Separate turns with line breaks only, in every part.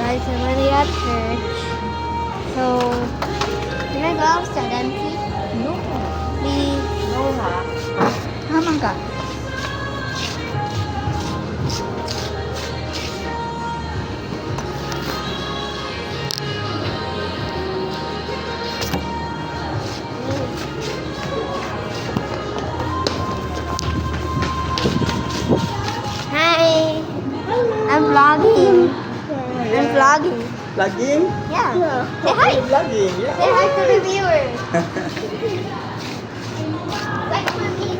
Guys, I'm already at church. So, can I go outside empty?
No.
Please.
No ha. Haman ka.
Hi. I'm vlogging. I'm vlogging.
Vlogging?
Yeah.
Yeah.
Say hi.
Vlogging, yeah.
Say hi to the viewers. Like for me.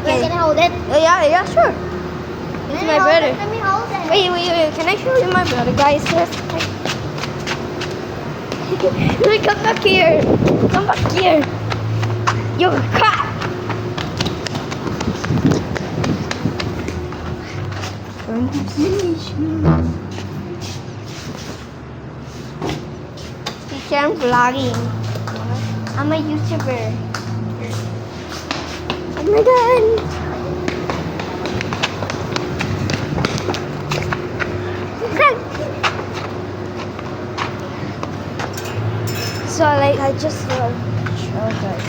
Okay.
Can I hold it?
Yeah, sure.
Can
It's
I
my
hold
brother.
it? Let me hold it.
Wait. Can I show you my brother, guys? Wait, come back here. Come back here. You cat.
Teacher, I'm vlogging. I'm a YouTuber. Oh my god.
So like I just show guys.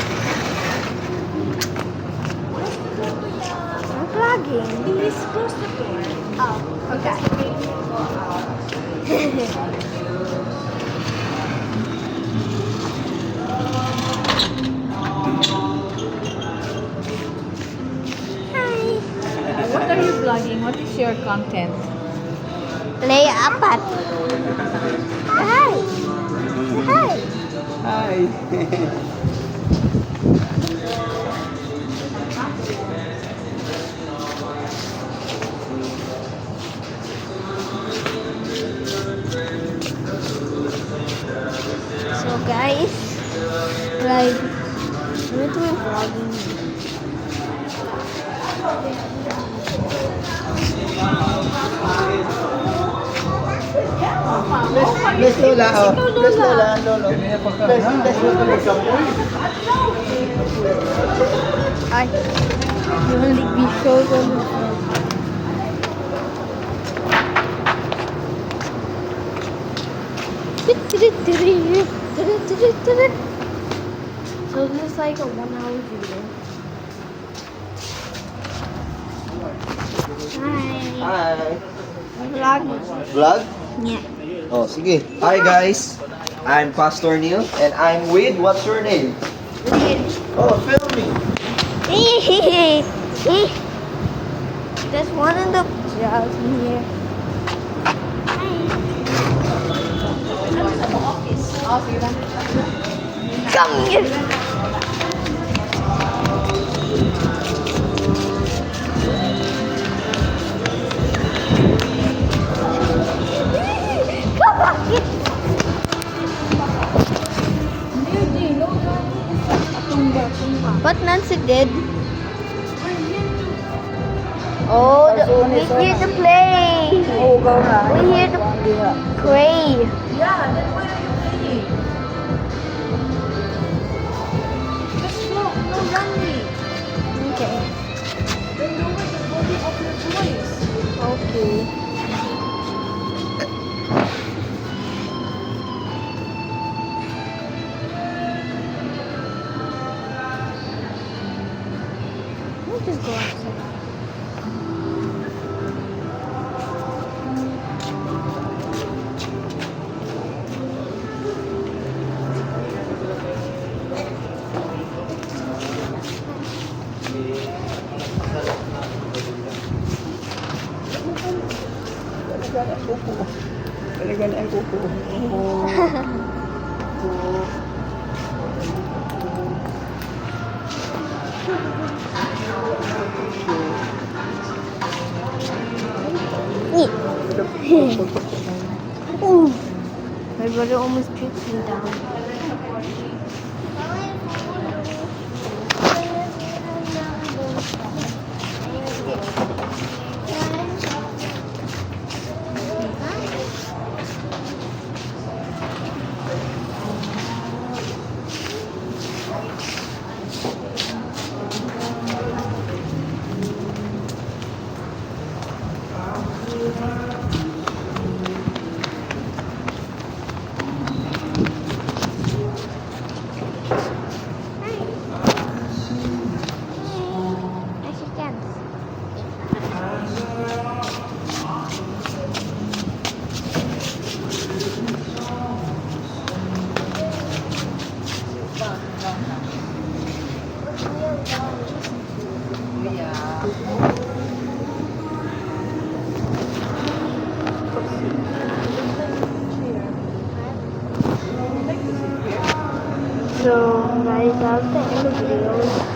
I'm vlogging.
Please close the door.
Oh, okay. Hi.
What are you vlogging? What is your content?
Play apat. Hi. Hi.
Hi.
So guys, like, we're doing vlogging.
Bless Lola, oh. Bless Lola, Lolo. Bless Lola.
Ay, you only be shows on So this is like a 1 hour video. Hi.
Hi.
Vlogging.
Vlog?
Yeah.
Oh, sige. Hi guys. I'm Pastor Neil and I'm with, what's your name? Oh, filming.
There's one in the jars in here. Come here. Come back here. But Nancy did. Oh, we hear the play.
Oh, go na.
We hear the pray.
Yeah, then why are you playing? Just walk, no running.
Okay.
Then lower the volume of your voice.
Okay. We'll just go outside.
Talaga na ang kuko.
Ooh. My brother almost tripped me down.
So, guys, that's the end of the video.